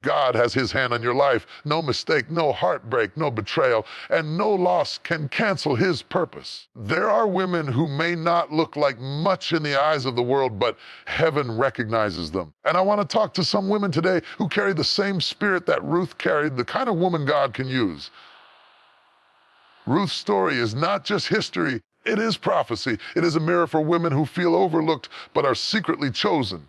God has his hand on your life. No mistake, no heartbreak, no betrayal, and no loss can cancel his purpose. There are women who may not look like much in the eyes of the world, but heaven recognizes them. And I want to talk to some women today who carry the same spirit that Ruth carried, the kind of woman God can use. Ruth's story is not just history, it is prophecy. It is a mirror for women who feel overlooked but are secretly chosen.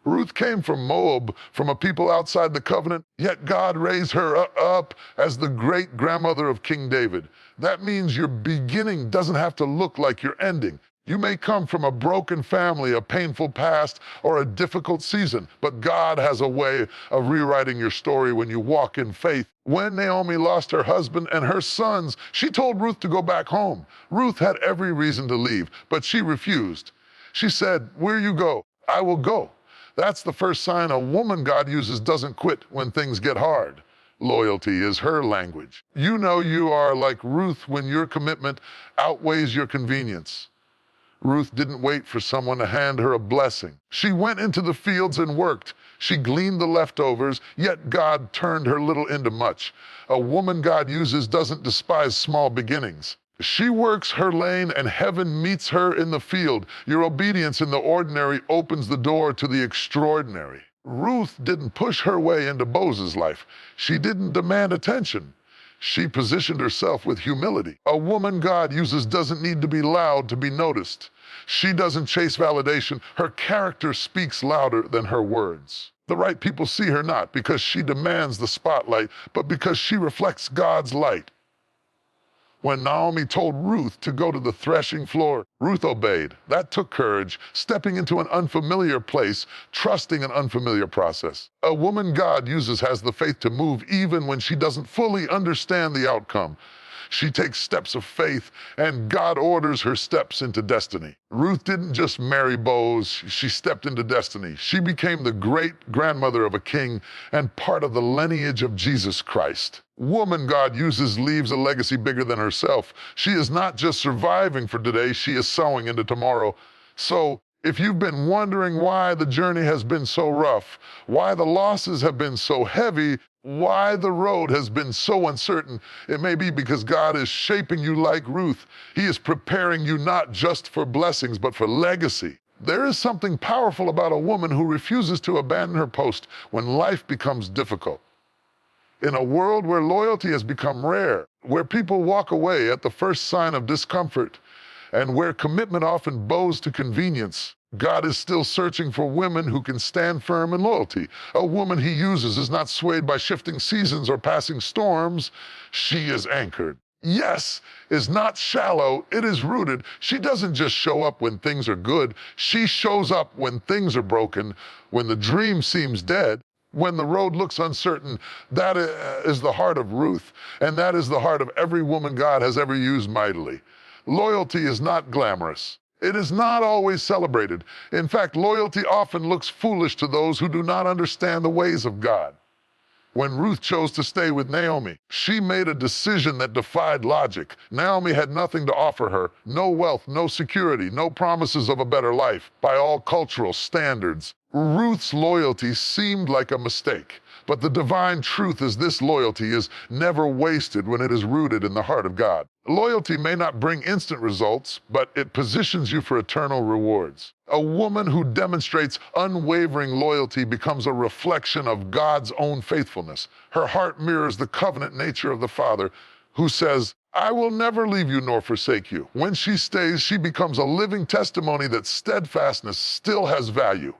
Ruth came from Moab, from a people outside the covenant, yet God raised her up as the great-grandmother of King David. That means your beginning doesn't have to look like your ending. You may come from a broken family, a painful past, or a difficult season, but God has a way of rewriting your story when you walk in faith. When Naomi lost her husband and her sons, she told Ruth to go back home. Ruth had every reason to leave, but she refused. She said, "Where you go, I will go." That's the first sign a woman God uses doesn't quit when things get hard. Loyalty is her language. You know you are like Ruth when your commitment outweighs your convenience. Ruth didn't wait for someone to hand her a blessing. She went into the fields and worked. She gleaned the leftovers, yet God turned her little into much. A woman God uses doesn't despise small beginnings. She works her lane and heaven meets her in the field. Your obedience in the ordinary opens the door to the extraordinary. Ruth didn't push her way into Boaz's life. She didn't demand attention. She positioned herself with humility. A woman God uses doesn't need to be loud to be noticed. She doesn't chase validation. Her character speaks louder than her words. The right people see her not because she demands the spotlight, but because she reflects God's light. When Naomi told Ruth to go to the threshing floor, Ruth obeyed. That took courage, stepping into an unfamiliar place, trusting an unfamiliar process. A woman God uses has the faith to move even when she doesn't fully understand the outcome. She takes steps of faith, and God orders her steps into destiny. Ruth didn't just marry Boaz, she stepped into destiny. She became the great-grandmother of a king and part of the lineage of Jesus Christ. Woman God uses leaves a legacy bigger than herself. She is not just surviving for today, she is sowing into tomorrow. So, if you've been wondering why the journey has been so rough, why the losses have been so heavy, why the road has been so uncertain, it may be because God is shaping you like Ruth. He is preparing you not just for blessings, but for legacy. There is something powerful about a woman who refuses to abandon her post when life becomes difficult. In a world where loyalty has become rare, where people walk away at the first sign of discomfort, and where commitment often bows to convenience, God is still searching for women who can stand firm in loyalty. A woman he uses is not swayed by shifting seasons or passing storms. She is anchored. Yes is not shallow, it is rooted. She doesn't just show up when things are good. She shows up when things are broken, when the dream seems dead, when the road looks uncertain. That is the heart of Ruth, and that is the heart of every woman God has ever used mightily. Loyalty is not glamorous. It is not always celebrated. In fact, loyalty often looks foolish to those who do not understand the ways of God. When Ruth chose to stay with Naomi, she made a decision that defied logic. Naomi had nothing to offer her, no wealth, no security, no promises of a better life by all cultural standards. Ruth's loyalty seemed like a mistake, but the divine truth is this: loyalty is never wasted when it is rooted in the heart of God. Loyalty may not bring instant results, but it positions you for eternal rewards. A woman who demonstrates unwavering loyalty becomes a reflection of God's own faithfulness. Her heart mirrors the covenant nature of the Father, who says, "I will never leave you nor forsake you." When she stays, she becomes a living testimony that steadfastness still has value.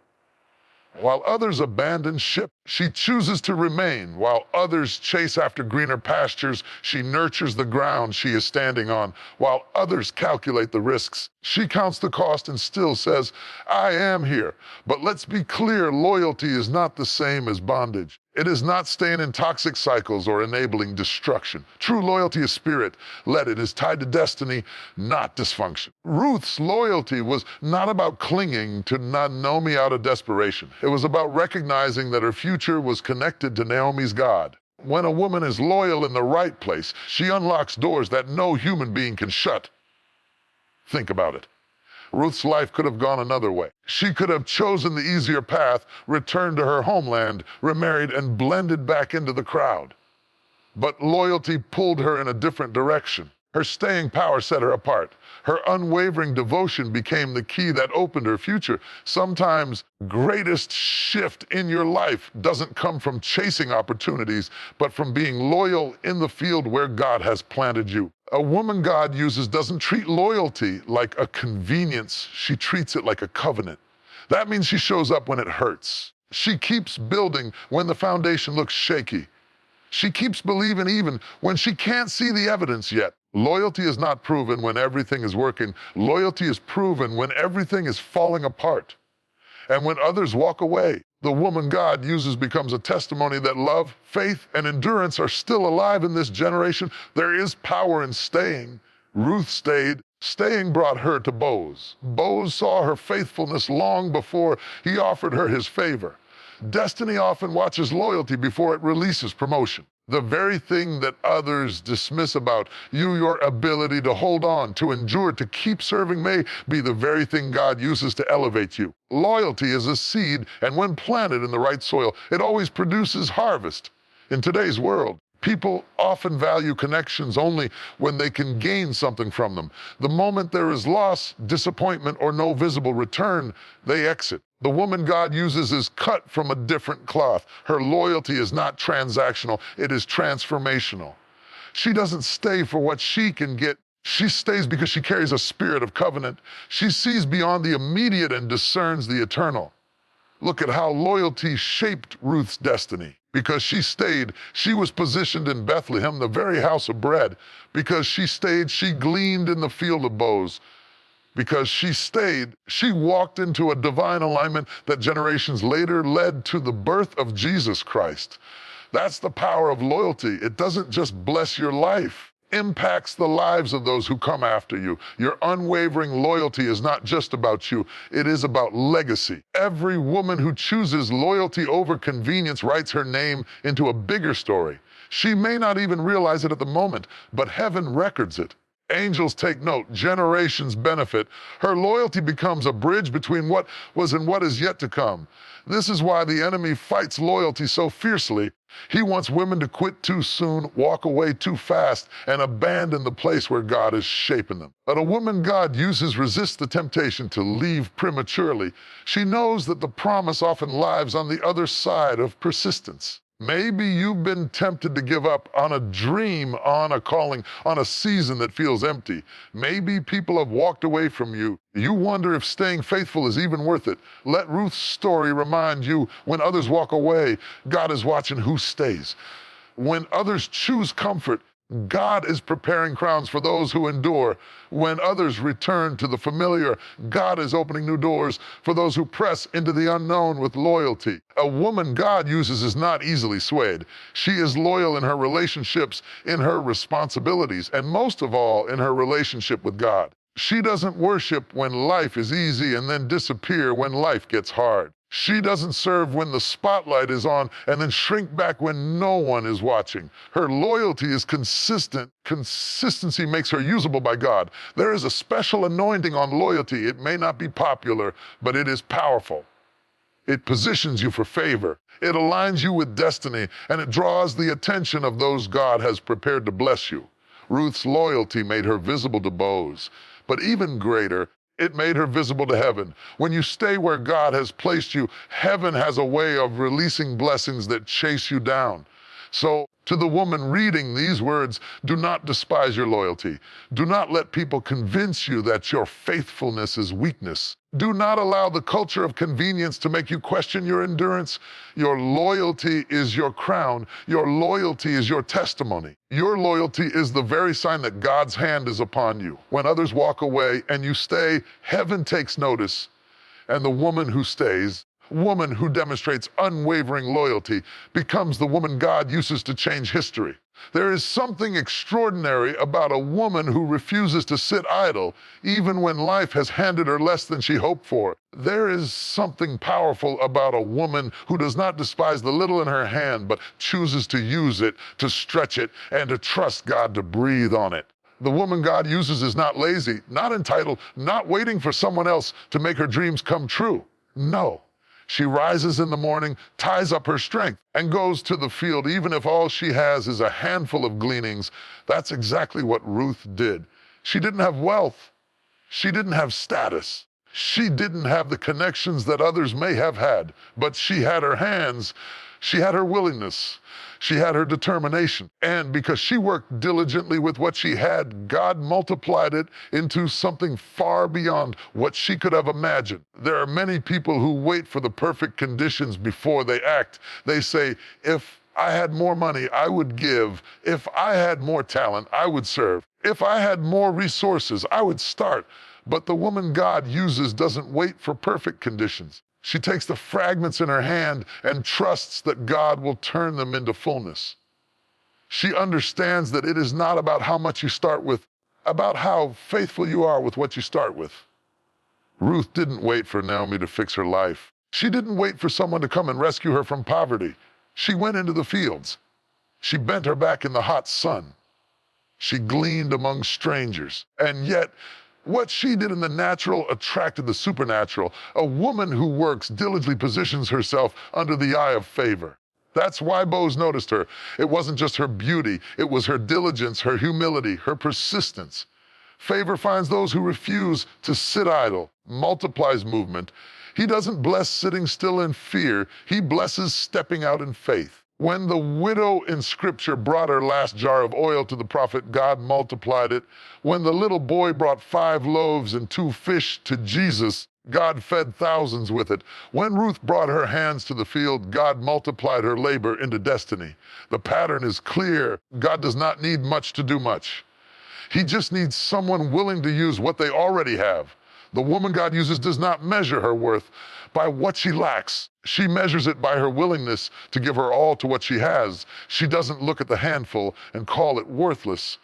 While others abandon ship, she chooses to remain. While others chase after greener pastures, she nurtures the ground she is standing on. While others calculate the risks, she counts the cost and still says, "I am here." But let's be clear, loyalty is not the same as bondage. It is not staying in toxic cycles or enabling destruction. True loyalty is spirit-led. It is tied to destiny, not dysfunction. Ruth's loyalty was not about clinging to Naomi out of desperation. It was about recognizing that her future was connected to Naomi's God. When a woman is loyal in the right place, she unlocks doors that no human being can shut. Think about it. Ruth's life could have gone another way. She could have chosen the easier path, returned to her homeland, remarried, and blended back into the crowd. But loyalty pulled her in a different direction. Her staying power set her apart. Her unwavering devotion became the key that opened her future. Sometimes greatest shift in your life doesn't come from chasing opportunities, but from being loyal in the field where God has planted you. A woman God uses doesn't treat loyalty like a convenience. She treats it like a covenant. That means she shows up when it hurts. She keeps building when the foundation looks shaky. She keeps believing even when she can't see the evidence yet. Loyalty is not proven when everything is working. Loyalty is proven when everything is falling apart. And when others walk away, the woman God uses becomes a testimony that love, faith, and endurance are still alive in this generation. There is power in staying. Ruth stayed. Staying brought her to Boaz. Boaz saw her faithfulness long before he offered her his favor. Destiny often watches loyalty before it releases promotion. The very thing that others dismiss about you, your ability to hold on, to endure, to keep serving, may be the very thing God uses to elevate you. Loyalty is a seed, and when planted in the right soil, it always produces harvest. In today's world, people often value connections only when they can gain something from them. The moment there is loss, disappointment, or no visible return, they exit. The woman God uses is cut from a different cloth. Her loyalty is not transactional, it is transformational. She doesn't stay for what she can get. She stays because she carries a spirit of covenant. She sees beyond the immediate and discerns the eternal. Look at how loyalty shaped Ruth's destiny. Because she stayed, she was positioned in Bethlehem, the very house of bread. Because she stayed, she gleaned in the field of Boaz. Because she stayed, she walked into a divine alignment that generations later led to the birth of Jesus Christ. That's the power of loyalty. It doesn't just bless your life, it impacts the lives of those who come after you. Your unwavering loyalty is not just about you, it is about legacy. Every woman who chooses loyalty over convenience writes her name into a bigger story. She may not even realize it at the moment, but heaven records it. Angels take note, generations benefit. Her loyalty becomes a bridge between what was and what is yet to come. This is why the enemy fights loyalty so fiercely. He wants women to quit too soon, walk away too fast, and abandon the place where God is shaping them. But a woman God uses resists the temptation to leave prematurely. She knows that the promise often lies on the other side of persistence. Maybe you've been tempted to give up on a dream, on a calling, on a season that feels empty. Maybe people have walked away from you. You wonder if staying faithful is even worth it. Let Ruth's story remind you, when others walk away, God is watching who stays. When others choose comfort, God is preparing crowns for those who endure. When others return to the familiar, God is opening new doors for those who press into the unknown with loyalty. A woman God uses is not easily swayed. She is loyal in her relationships, in her responsibilities, and most of all, in her relationship with God. She doesn't worship when life is easy and then disappear when life gets hard. She doesn't serve when the spotlight is on and then shrink back when no one is watching. Her loyalty is consistent. Consistency makes her usable by God. There is a special anointing on loyalty. It may not be popular, but it is powerful. It positions you for favor. It aligns you with destiny, and it draws the attention of those God has prepared to bless you. Ruth's loyalty made her visible to Boaz, but even greater, it made her visible to heaven. When you stay where God has placed you, heaven has a way of releasing blessings that chase you down. So, to the woman reading these words, do not despise your loyalty. Do not let people convince you that your faithfulness is weakness. Do not allow the culture of convenience to make you question your endurance. Your loyalty is your crown. Your loyalty is your testimony. Your loyalty is the very sign that God's hand is upon you. When others walk away and you stay, heaven takes notice. And the woman who stays, woman who demonstrates unwavering loyalty, becomes the woman God uses to change history. There is something extraordinary about a woman who refuses to sit idle, even when life has handed her less than she hoped for. There is something powerful about a woman who does not despise the little in her hand, but chooses to use it, to stretch it, and to trust God to breathe on it. The woman God uses is not lazy, not entitled, not waiting for someone else to make her dreams come true. No. She rises in the morning, ties up her strength, and goes to the field even if all she has is a handful of gleanings. That's exactly what Ruth did. She didn't have wealth. She didn't have status. She didn't have the connections that others may have had, but she had her hands. She had her willingness. She had her determination. And because she worked diligently with what she had, God multiplied it into something far beyond what she could have imagined. There are many people who wait for the perfect conditions before they act. They say, if I had more money, I would give. If I had more talent, I would serve. If I had more resources, I would start. But the woman God uses doesn't wait for perfect conditions. She takes the fragments in her hand and trusts that God will turn them into fullness. She understands that it is not about how much you start with, about how faithful you are with what you start with. Ruth didn't wait for Naomi to fix her life. She didn't wait for someone to come and rescue her from poverty. She went into the fields. She bent her back in the hot sun. She gleaned among strangers. And yet, what she did in the natural attracted the supernatural. A woman who works diligently positions herself under the eye of favor. That's why Boaz noticed her. It wasn't just her beauty. It was her diligence, her humility, her persistence. Favor finds those who refuse to sit idle. Multiplies movement. He doesn't bless sitting still in fear. He blesses stepping out in faith. When the widow in Scripture brought her last jar of oil to the prophet, God multiplied it. When the little boy brought 5 loaves and 2 fish to Jesus, God fed thousands with it. When Ruth brought her hands to the field, God multiplied her labor into destiny. The pattern is clear. God does not need much to do much. He just needs someone willing to use what they already have. The woman God uses does not measure her worth by what she lacks. She measures it by her willingness to give her all to what she has. She doesn't look at the handful and call it worthless.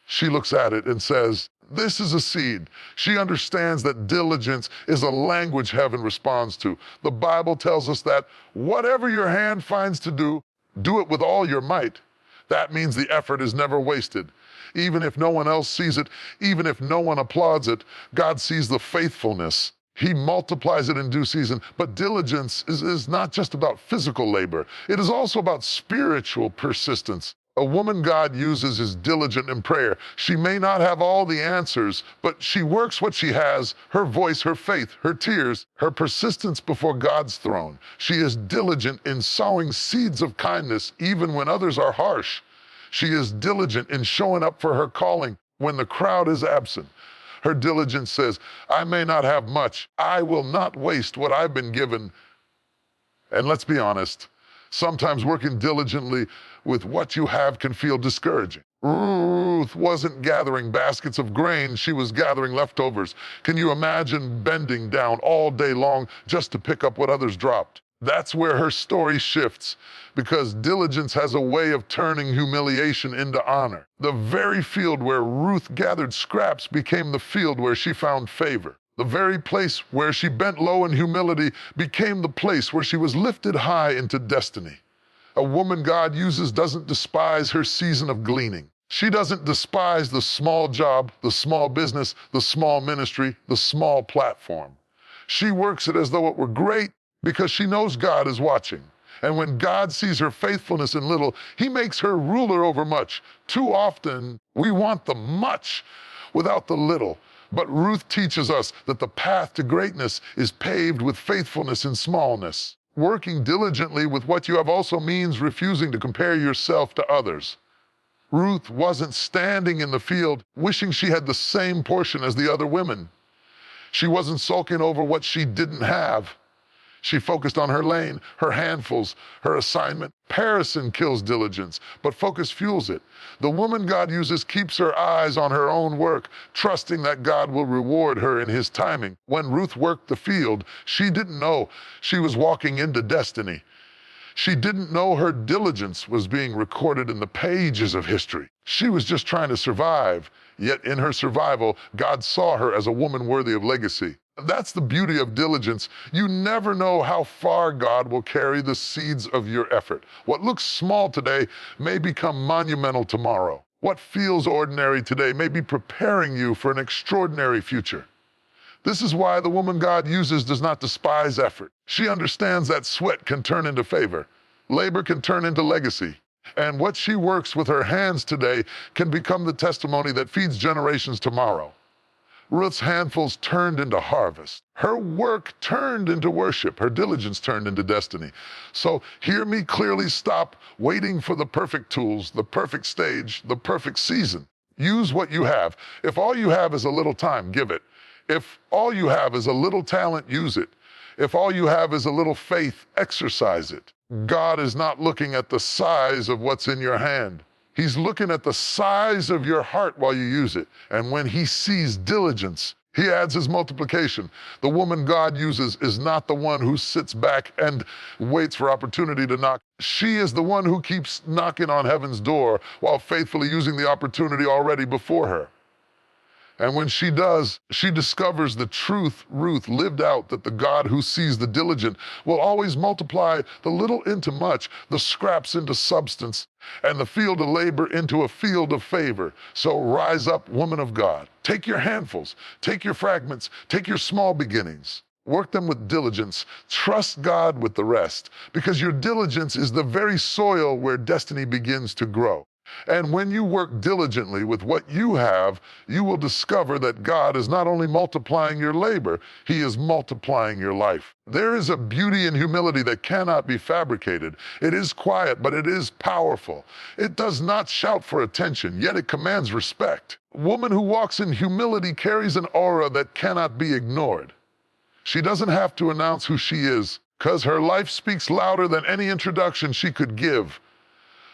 She looks at it and says, this is a seed. She understands that diligence is a language heaven responds to. The Bible tells us that whatever your hand finds to do it with all your might. That means the effort is never wasted. Even if no one else sees it, even if no one applauds it, God sees the faithfulness. He multiplies it in due season. But diligence is not just about physical labor. It is also about spiritual persistence. A woman God uses is diligent in prayer. She may not have all the answers, but she works what she has, her voice, her faith, her tears, her persistence before God's throne. She is diligent in sowing seeds of kindness even when others are harsh. She is diligent in showing up for her calling when the crowd is absent. Her diligence says, I may not have much. I will not waste what I've been given. And let's be honest, sometimes working diligently with what you have can feel discouraging. Ruth wasn't gathering baskets of grain, she was gathering leftovers. Can you imagine bending down all day long just to pick up what others dropped? That's where her story shifts, because diligence has a way of turning humiliation into honor. The very field where Ruth gathered scraps became the field where she found favor. The very place where she bent low in humility became the place where she was lifted high into destiny. A woman God uses doesn't despise her season of gleaning. She doesn't despise the small job, the small business, the small ministry, the small platform. She works it as though it were great, because she knows God is watching. And when God sees her faithfulness in little, he makes her ruler over much. Too often, we want the much without the little. But Ruth teaches us that the path to greatness is paved with faithfulness in smallness. Working diligently with what you have also means refusing to compare yourself to others. Ruth wasn't standing in the field wishing she had the same portion as the other women. She wasn't sulking over what she didn't have. She focused on her lane, her handfuls, her assignment. Comparison kills diligence, but focus fuels it. The woman God uses keeps her eyes on her own work, trusting that God will reward her in his timing. When Ruth worked the field, she didn't know she was walking into destiny. She didn't know her diligence was being recorded in the pages of history. She was just trying to survive, yet in her survival, God saw her as a woman worthy of legacy. That's the beauty of diligence. You never know how far God will carry the seeds of your effort. What looks small today may become monumental tomorrow. What feels ordinary today may be preparing you for an extraordinary future. This is why the woman God uses does not despise effort. She understands that sweat can turn into favor. Labor can turn into legacy. And what she works with her hands today can become the testimony that feeds generations tomorrow. Ruth's handfuls turned into harvest. Her work turned into worship. Her diligence turned into destiny. So hear me clearly. Stop waiting for the perfect tools, the perfect stage, the perfect season. Use what you have. If all you have is a little time, give it. If all you have is a little talent, use it. If all you have is a little faith, exercise it. God is not looking at the size of what's in your hand. He's looking at the size of your heart while you use it. And when he sees diligence, he adds his multiplication. The woman God uses is not the one who sits back and waits for opportunity to knock. She is the one who keeps knocking on heaven's door while faithfully using the opportunity already before her. And when she does, she discovers the truth Ruth lived out, that the God who sees the diligent will always multiply the little into much, the scraps into substance, and the field of labor into a field of favor. So rise up, woman of God. Take your handfuls, take your fragments, take your small beginnings. Work them with diligence. Trust God with the rest, because your diligence is the very soil where destiny begins to grow. And when you work diligently with what you have, you will discover that God is not only multiplying your labor, he is multiplying your life. There is a beauty in humility that cannot be fabricated. It is quiet, but it is powerful. It does not shout for attention, yet it commands respect. A woman who walks in humility carries an aura that cannot be ignored. She doesn't have to announce who she is, because her life speaks louder than any introduction she could give.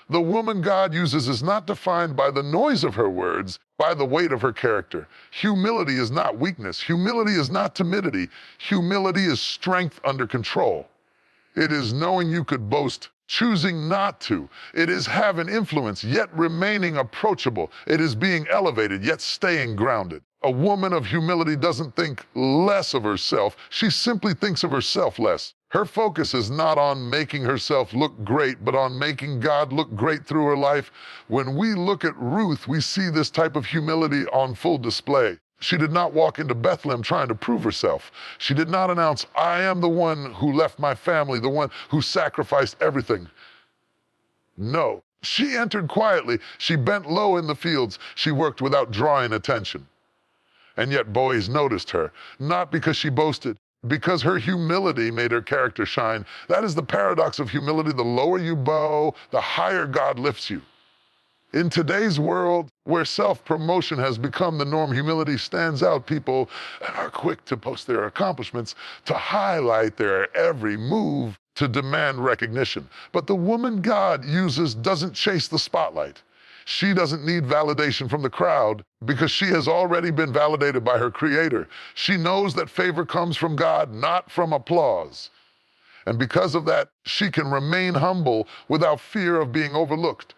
The woman God uses is not defined by the noise of her words, by the weight of her character. Humility is not weakness. Humility is not timidity. Humility is strength under control. It is knowing you could boast, choosing not to. It is having influence, yet remaining approachable. It is being elevated, yet staying grounded. A woman of humility doesn't think less of herself. She simply thinks of herself less. Her focus is not on making herself look great, but on making God look great through her life. When we look at Ruth, we see this type of humility on full display. She did not walk into Bethlehem trying to prove herself. She did not announce, I am the one who left my family, the one who sacrificed everything. No, she entered quietly. She bent low in the fields. She worked without drawing attention. And yet Boaz noticed her, not because she boasted, because her humility made her character shine. That is the paradox of humility. The lower you bow, the higher God lifts you. In today's world, where self-promotion has become the norm, humility stands out. People are quick to post their accomplishments, to highlight their every move, to demand recognition. But the woman God uses doesn't chase the spotlight. She doesn't need validation from the crowd because she has already been validated by her Creator. She knows that favor comes from God, not from applause. And because of that, she can remain humble without fear of being overlooked.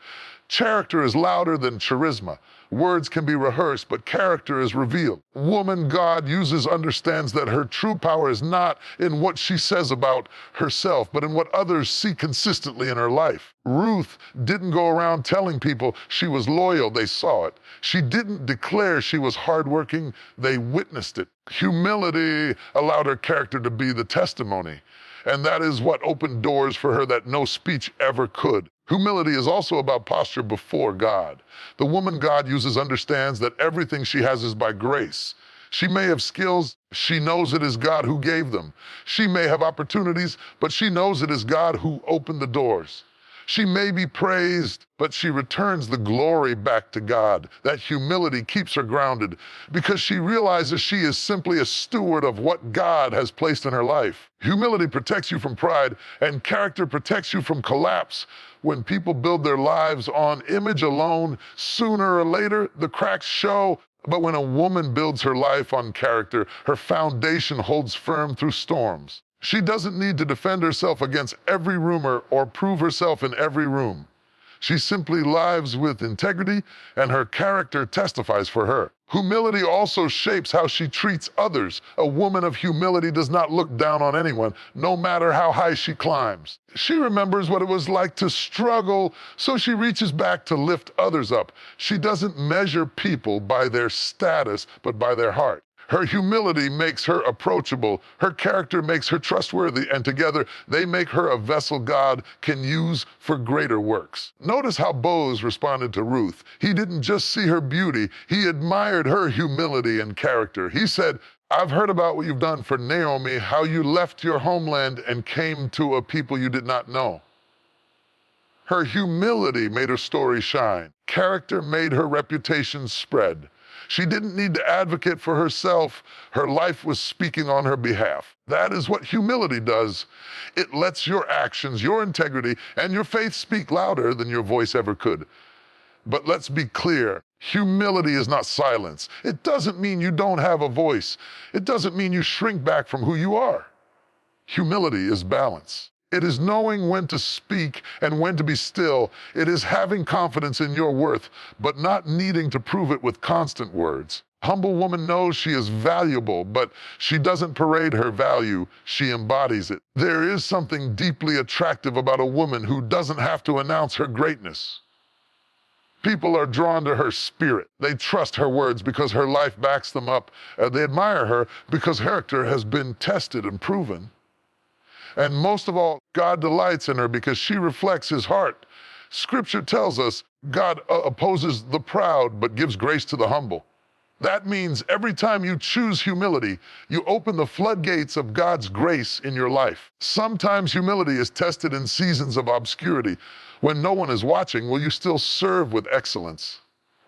Character is louder than charisma. Words can be rehearsed, but character is revealed. Woman God uses understands that her true power is not in what she says about herself, but in what others see consistently in her life. Ruth didn't go around telling people she was loyal. They saw it. She didn't declare she was hardworking. They witnessed it. Humility allowed her character to be the testimony. And that is what opened doors for her that no speech ever could. Humility is also about posture before God. The woman God uses understands that everything she has is by grace. She may have skills, she knows it is God who gave them. She may have opportunities, but she knows it is God who opened the doors. She may be praised, but she returns the glory back to God. That humility keeps her grounded because she realizes she is simply a steward of what God has placed in her life. Humility protects you from pride, and character protects you from collapse. When people build their lives on image alone, sooner or later, the cracks show. But when a woman builds her life on character, her foundation holds firm through storms. She doesn't need to defend herself against every rumor or prove herself in every room. She simply lives with integrity, and her character testifies for her. Humility also shapes how she treats others. A woman of humility does not look down on anyone, no matter how high she climbs. She remembers what it was like to struggle, so she reaches back to lift others up. She doesn't measure people by their status, but by their heart. Her humility makes her approachable. Her character makes her trustworthy, and together they make her a vessel God can use for greater works. Notice how Boaz responded to Ruth. He didn't just see her beauty, he admired her humility and character. He said, "I've heard about what you've done for Naomi, how you left your homeland and came to a people you did not know." Her humility made her story shine. Character made her reputation spread. She didn't need to advocate for herself. Her life was speaking on her behalf. That is what humility does. It lets your actions, your integrity, and your faith speak louder than your voice ever could. But let's be clear, humility is not silence. It doesn't mean you don't have a voice. It doesn't mean you shrink back from who you are. Humility is balance. It is knowing when to speak and when to be still. It is having confidence in your worth, but not needing to prove it with constant words. Humble woman knows she is valuable, but she doesn't parade her value, she embodies it. There is something deeply attractive about a woman who doesn't have to announce her greatness. People are drawn to her spirit. They trust her words because her life backs them up. They admire her because character has been tested and proven. And most of all, God delights in her because she reflects his heart. Scripture tells us God opposes the proud but gives grace to the humble. That means every time you choose humility, you open the floodgates of God's grace in your life. Sometimes humility is tested in seasons of obscurity. When no one is watching, will you still serve with excellence?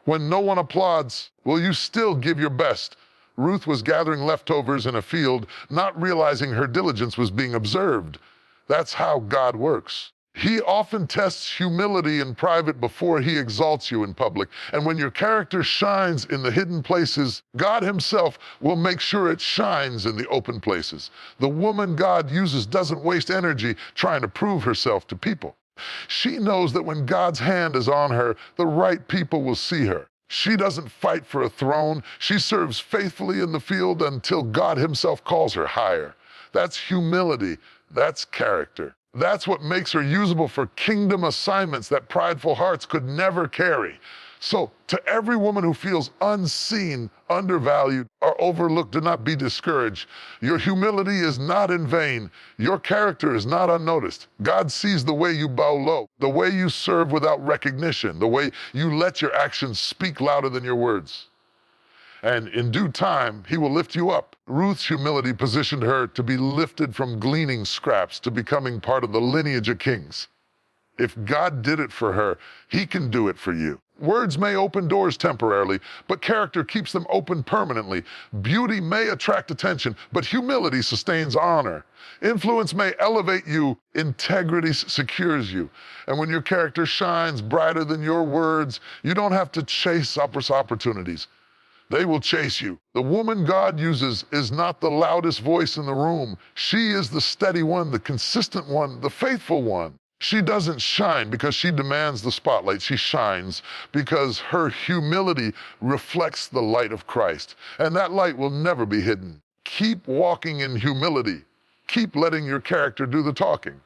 When no one applauds, will you still give your best? Ruth was gathering leftovers in a field, not realizing her diligence was being observed. That's how God works. He often tests humility in private before he exalts you in public. And when your character shines in the hidden places, God himself will make sure it shines in the open places. The woman God uses doesn't waste energy trying to prove herself to people. She knows that when God's hand is on her, the right people will see her. She doesn't fight for a throne. She serves faithfully in the field until God himself calls her higher. That's humility. That's character. That's what makes her usable for kingdom assignments that prideful hearts could never carry. So, to every woman who feels unseen, undervalued, or overlooked, do not be discouraged. Your humility is not in vain. Your character is not unnoticed. God sees the way you bow low, the way you serve without recognition, the way you let your actions speak louder than your words. And in due time, he will lift you up. Ruth's humility positioned her to be lifted from gleaning scraps to becoming part of the lineage of kings. If God did it for her, he can do it for you. Words may open doors temporarily, but character keeps them open permanently. Beauty may attract attention, but humility sustains honor. Influence may elevate you, integrity secures you. And when your character shines brighter than your words, you don't have to chase opportunities. They will chase you. The woman God uses is not the loudest voice in the room. She is the steady one, the consistent one, the faithful one. She doesn't shine because she demands the spotlight. She shines because her humility reflects the light of Christ. And that light will never be hidden. Keep walking in humility. Keep letting your character do the talking.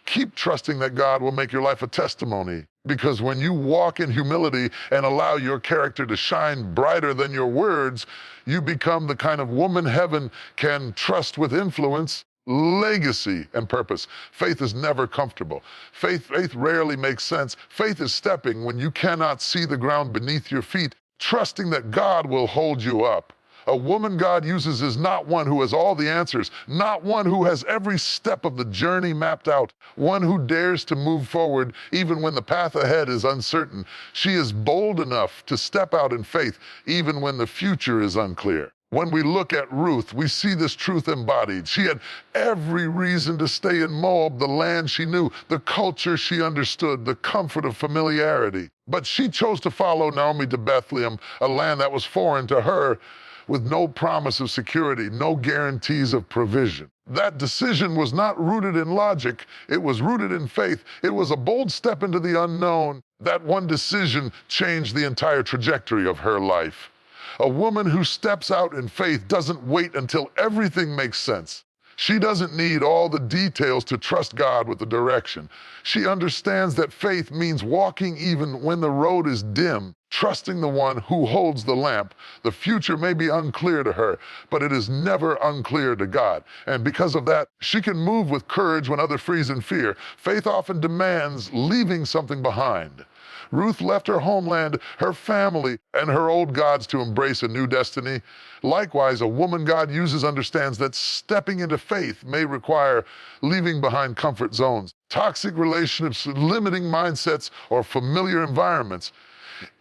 Keep trusting that God will make your life a testimony. Because when you walk in humility and allow your character to shine brighter than your words, you become the kind of woman heaven can trust with influence, legacy, and purpose. Faith is never comfortable. Faith rarely makes sense. Faith is stepping when you cannot see the ground beneath your feet, trusting that God will hold you up. A woman God uses is not one who has all the answers, not one who has every step of the journey mapped out, one who dares to move forward even when the path ahead is uncertain. She is bold enough to step out in faith even when the future is unclear. When we look at Ruth, we see this truth embodied. She had every reason to stay in Moab, the land she knew, the culture she understood, the comfort of familiarity. But she chose to follow Naomi to Bethlehem, a land that was foreign to her, with no promise of security, no guarantees of provision. That decision was not rooted in logic, it was rooted in faith. It was a bold step into the unknown. That one decision changed the entire trajectory of her life. A woman who steps out in faith doesn't wait until everything makes sense. She doesn't need all the details to trust God with the direction. She understands that faith means walking even when the road is dim, trusting the one who holds the lamp. The future may be unclear to her, but it is never unclear to God. And because of that, she can move with courage when others freeze in fear. Faith often demands leaving something behind. Ruth left her homeland, her family, and her old gods to embrace a new destiny. Likewise, a woman God uses understands that stepping into faith may require leaving behind comfort zones, toxic relationships, limiting mindsets, or familiar environments.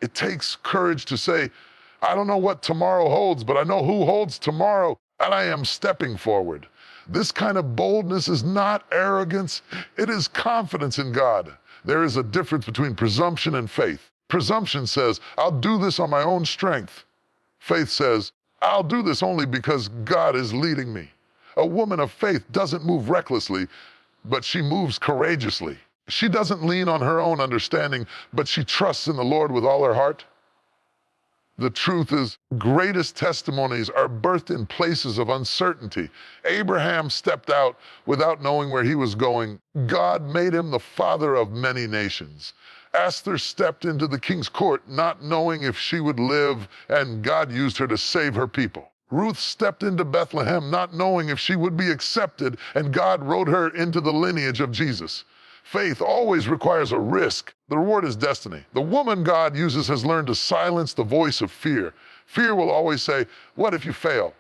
It takes courage to say, I don't know what tomorrow holds, but I know who holds tomorrow, and I am stepping forward. This kind of boldness is not arrogance, it is confidence in God. There is a difference between presumption and faith. Presumption says, I'll do this on my own strength. Faith says, I'll do this only because God is leading me. A woman of faith doesn't move recklessly, but she moves courageously. She doesn't lean on her own understanding, but she trusts in the Lord with all her heart. The truth is, greatest testimonies are birthed in places of uncertainty. Abraham stepped out without knowing where he was going. God made him the father of many nations. Esther stepped into the king's court not knowing if she would live, and God used her to save her people. Ruth stepped into Bethlehem not knowing if she would be accepted, and God wrote her into the lineage of Jesus. Faith always requires a risk. The reward is destiny. The woman God uses has learned to silence the voice of fear. Fear will always say, what if you fail?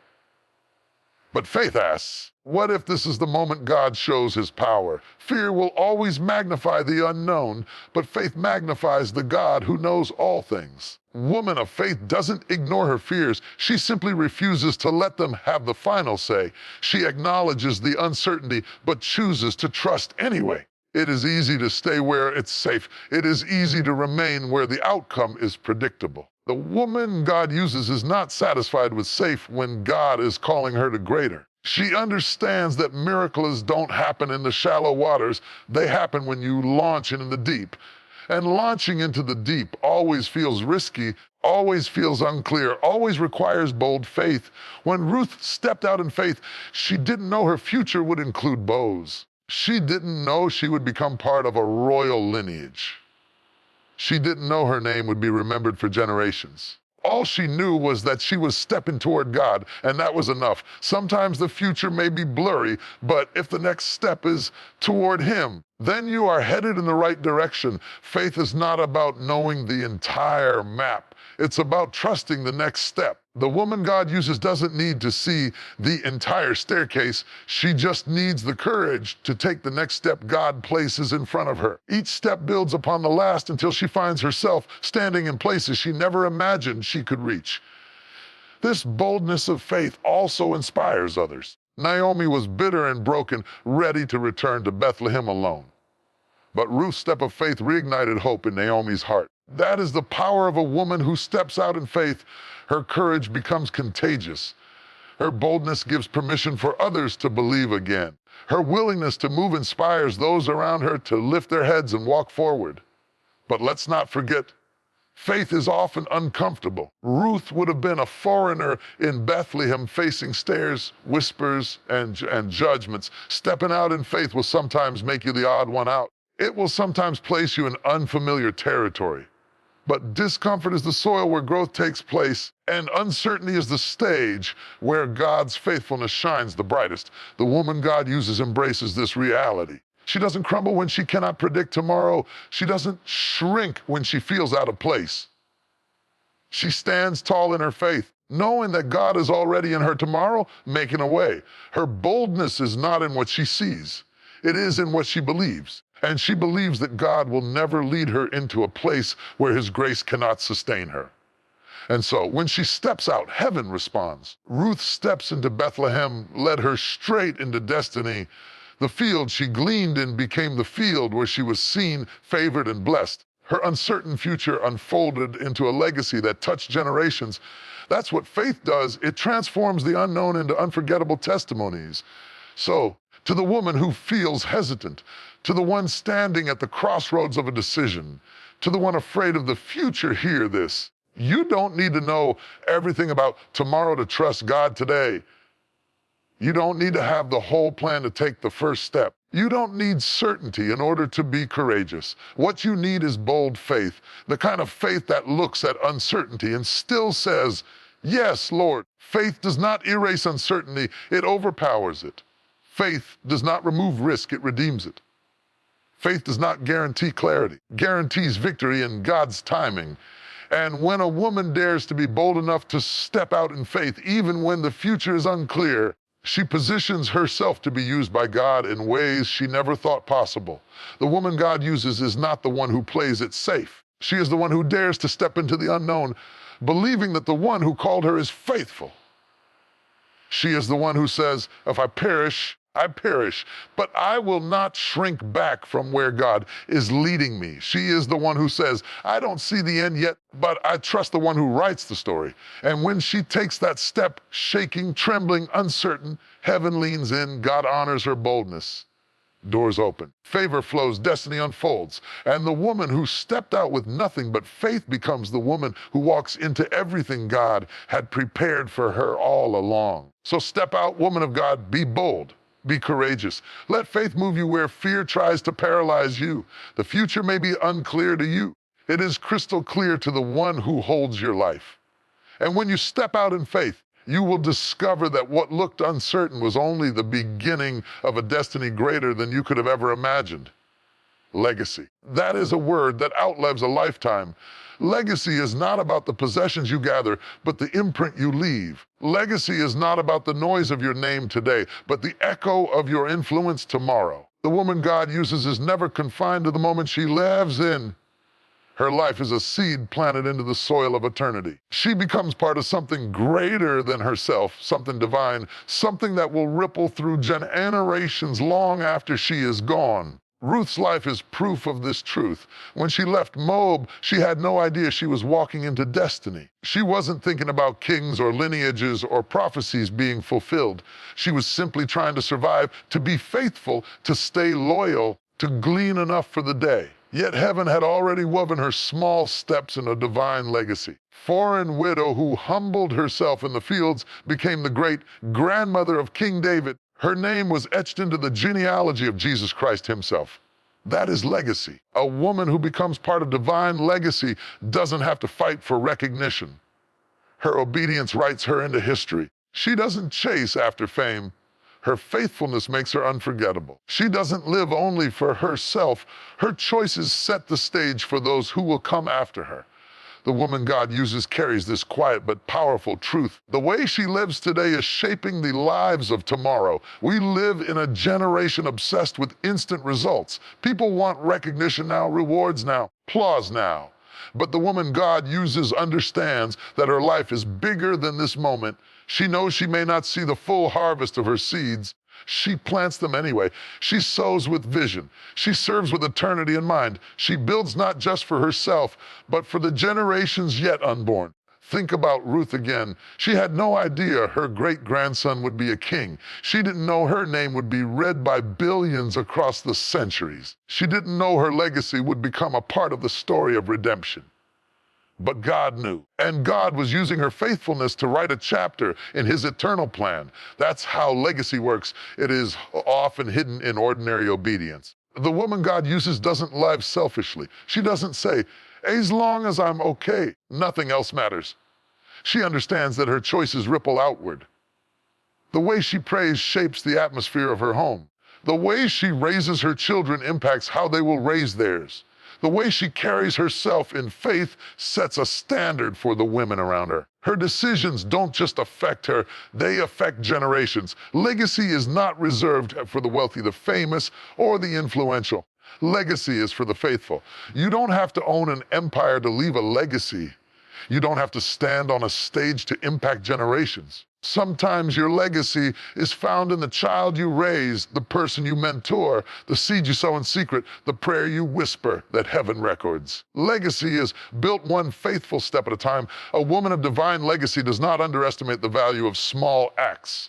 But faith asks, what if this is the moment God shows his power? Fear will always magnify the unknown, but faith magnifies the God who knows all things. Woman of faith doesn't ignore her fears. She simply refuses to let them have the final say. She acknowledges the uncertainty, but chooses to trust anyway. It is easy to stay where it's safe. It is easy to remain where the outcome is predictable. The woman God uses is not satisfied with safe when God is calling her to greater. She understands that miracles don't happen in the shallow waters. They happen when you launch into the deep. And launching into the deep always feels risky, always feels unclear, always requires bold faith. When Ruth stepped out in faith, she didn't know her future would include bows. She didn't know she would become part of a royal lineage. She didn't know her name would be remembered for generations. All she knew was that she was stepping toward God, and that was enough. Sometimes the future may be blurry, but if the next step is toward Him, then you are headed in the right direction. Faith is not about knowing the entire map. It's about trusting the next step. The woman God uses doesn't need to see the entire staircase. She just needs the courage to take the next step God places in front of her. Each step builds upon the last until she finds herself standing in places she never imagined she could reach. This boldness of faith also inspires others. Naomi was bitter and broken, ready to return to Bethlehem alone. But Ruth's step of faith reignited hope in Naomi's heart. That is the power of a woman who steps out in faith. Her courage becomes contagious. Her boldness gives permission for others to believe again. Her willingness to move inspires those around her to lift their heads and walk forward. But let's not forget, faith is often uncomfortable. Ruth would have been a foreigner in Bethlehem, facing stares, whispers, and judgments. Stepping out in faith will sometimes make you the odd one out. It will sometimes place you in unfamiliar territory. But discomfort is the soil where growth takes place, and uncertainty is the stage where God's faithfulness shines the brightest. The woman God uses embraces this reality. She doesn't crumble when she cannot predict tomorrow. She doesn't shrink when she feels out of place. She stands tall in her faith, knowing that God is already in her tomorrow, making a way. Her boldness is not in what she sees. It is in what she believes. And she believes that God will never lead her into a place where His grace cannot sustain her. And so when she steps out, heaven responds. Ruth steps into Bethlehem, led her straight into destiny. The field she gleaned in became the field where she was seen, favored, and blessed. Her uncertain future unfolded into a legacy that touched generations. That's what faith does. It transforms the unknown into unforgettable testimonies. So, to the woman who feels hesitant, to the one standing at the crossroads of a decision, to the one afraid of the future, hear this. You don't need to know everything about tomorrow to trust God today. You don't need to have the whole plan to take the first step. You don't need certainty in order to be courageous. What you need is bold faith, the kind of faith that looks at uncertainty and still says, yes, Lord. Faith does not erase uncertainty, it overpowers it. Faith does not remove risk, it redeems it. Faith does not guarantee clarity, guarantees victory in God's timing. And when a woman dares to be bold enough to step out in faith, even when the future is unclear, she positions herself to be used by God in ways she never thought possible. The woman God uses is not the one who plays it safe. She is the one who dares to step into the unknown, believing that the one who called her is faithful. She is the one who says, if I perish, I perish, but I will not shrink back from where God is leading me. She is the one who says, I don't see the end yet, but I trust the one who writes the story. And when she takes that step, shaking, trembling, uncertain, heaven leans in, God honors her boldness. Doors open, favor flows, destiny unfolds. And the woman who stepped out with nothing but faith becomes the woman who walks into everything God had prepared for her all along. So step out, woman of God, be bold. Be courageous. Let faith move you where fear tries to paralyze you. The future may be unclear to you. It is crystal clear to the one who holds your life. And when you step out in faith, you will discover that what looked uncertain was only the beginning of a destiny greater than you could have ever imagined. Legacy. That is a word that outlives a lifetime. Legacy is not about the possessions you gather, but the imprint you leave. Legacy is not about the noise of your name today, but the echo of your influence tomorrow. The woman God uses is never confined to the moment she lives in. Her life is a seed planted into the soil of eternity. She becomes part of something greater than herself, something divine, something that will ripple through generations long after she is gone. Ruth's life is proof of this truth. When she left Moab, she had no idea she was walking into destiny. She wasn't thinking about kings or lineages or prophecies being fulfilled. She was simply trying to survive, to be faithful, to stay loyal, to glean enough for the day. Yet heaven had already woven her small steps in a divine legacy. Foreign widow who humbled herself in the fields became the great grandmother of King David. Her name was etched into the genealogy of Jesus Christ himself. That is legacy. A woman who becomes part of divine legacy doesn't have to fight for recognition. Her obedience writes her into history. She doesn't chase after fame. Her faithfulness makes her unforgettable. She doesn't live only for herself. Her choices set the stage for those who will come after her. The woman God uses carries this quiet but powerful truth. The way she lives today is shaping the lives of tomorrow. We live in a generation obsessed with instant results. People want recognition now, rewards now, applause now. But the woman God uses understands that her life is bigger than this moment. She knows she may not see the full harvest of her seeds. She plants them anyway. She sows with vision. She serves with eternity in mind. She builds not just for herself, but for the generations yet unborn. Think about Ruth again. She had no idea her great-grandson would be a king. She didn't know her name would be read by billions across the centuries. She didn't know her legacy would become a part of the story of redemption. But God knew, and God was using her faithfulness to write a chapter in his eternal plan. That's how legacy works. It is often hidden in ordinary obedience. The woman God uses doesn't live selfishly. She doesn't say, as long as I'm okay, nothing else matters. She understands that her choices ripple outward. The way she prays shapes the atmosphere of her home. The way she raises her children impacts how they will raise theirs. The way she carries herself in faith sets a standard for the women around her. Her decisions don't just affect her, they affect generations. Legacy is not reserved for the wealthy, the famous, or the influential. Legacy is for the faithful. You don't have to own an empire to leave a legacy. You don't have to stand on a stage to impact generations. Sometimes your legacy is found in the child you raise, the person you mentor, the seed you sow in secret, the prayer you whisper that heaven records. Legacy is built one faithful step at a time. A woman of divine legacy does not underestimate the value of small acts.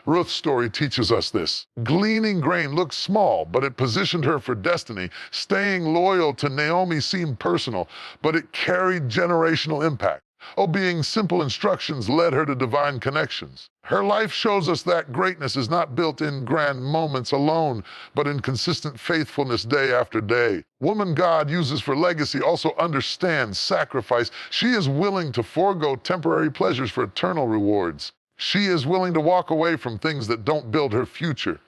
Ruth's story teaches us this. Gleaning grain looked small, but it positioned her for destiny. Staying loyal to Naomi seemed personal, but it carried generational impact. Obeying simple instructions led her to divine connections. Her life shows us that greatness is not built in grand moments alone, but in consistent faithfulness day after day. Woman God uses for legacy also understands sacrifice. She is willing to forego temporary pleasures for eternal rewards. She is willing to walk away from things that don't build her future.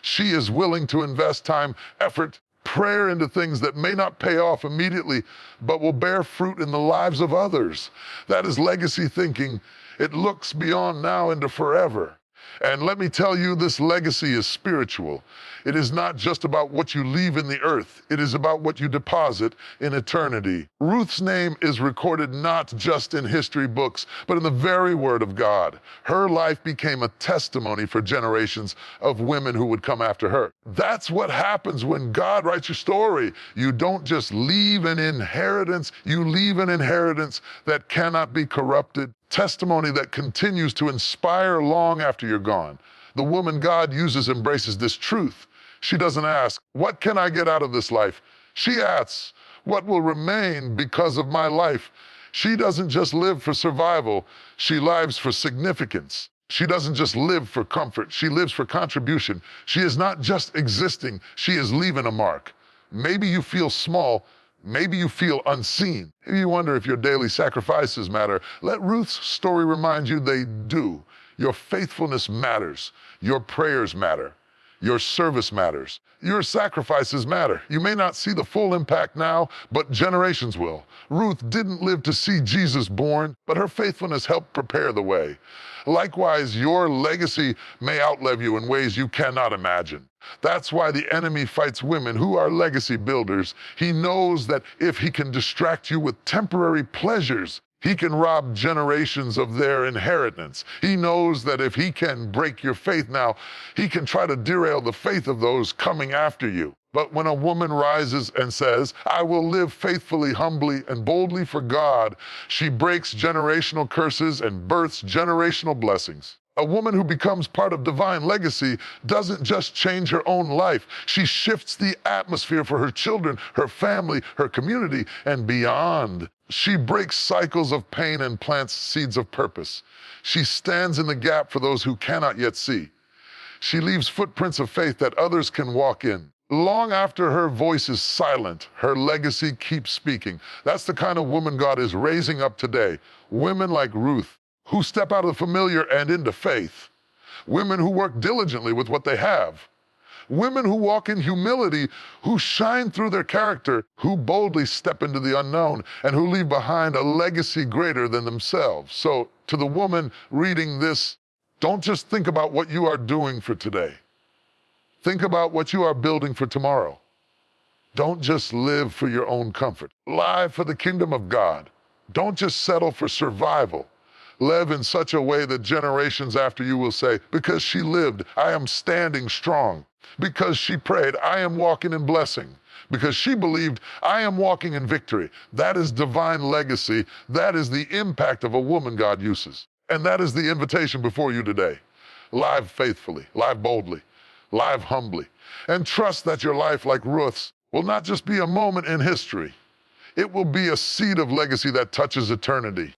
She is willing to invest time, effort, prayer into things that may not pay off immediately, but will bear fruit in the lives of others. That is legacy thinking. It looks beyond now into forever. And let me tell you, this legacy is spiritual. It is not just about what you leave in the earth. It is about what you deposit in eternity. Ruth's name is recorded not just in history books, but in the very Word of God. Her life became a testimony for generations of women who would come after her. That's what happens when God writes your story. You don't just leave an inheritance, you leave an inheritance that cannot be corrupted. Testimony that continues to inspire long after you're gone. The woman God uses embraces this truth. She doesn't ask, what can I get out of this life? She asks, what will remain because of my life? She doesn't just live for survival, she lives for significance. She doesn't just live for comfort, she lives for contribution. She is not just existing, she is leaving a mark. Maybe you feel small, maybe you feel unseen. Maybe you wonder if your daily sacrifices matter. Let Ruth's story remind you they do. Your faithfulness matters. Your prayers matter. Your service matters. Your sacrifices matter. You may not see the full impact now, but generations will. Ruth didn't live to see Jesus born, but her faithfulness helped prepare the way. Likewise, your legacy may outlive you in ways you cannot imagine. That's why the enemy fights women who are legacy builders. He knows that if he can distract you with temporary pleasures, he can rob generations of their inheritance. He knows that if he can break your faith now, he can try to derail the faith of those coming after you. But when a woman rises and says, I will live faithfully, humbly, and boldly for God, she breaks generational curses and births generational blessings. A woman who becomes part of divine legacy doesn't just change her own life. She shifts the atmosphere for her children, her family, her community, and beyond. She breaks cycles of pain and plants seeds of purpose. She stands in the gap for those who cannot yet see. She leaves footprints of faith that others can walk in. Long after her voice is silent, her legacy keeps speaking. That's the kind of woman God is raising up today. Women like Ruth, who step out of the familiar and into faith. Women who work diligently with what they have. Women who walk in humility, who shine through their character, who boldly step into the unknown, and who leave behind a legacy greater than themselves. So to the woman reading this, don't just think about what you are doing for today. Think about what you are building for tomorrow. Don't just live for your own comfort. Live for the kingdom of God. Don't just settle for survival. Live in such a way that generations after you will say, because she lived, I am standing strong. Because she prayed, I am walking in blessing. Because she believed, I am walking in victory. That is divine legacy. That is the impact of a woman God uses. And that is the invitation before you today. Live faithfully, live boldly, live humbly, and trust that your life, like Ruth's, will not just be a moment in history. It will be a seed of legacy that touches eternity.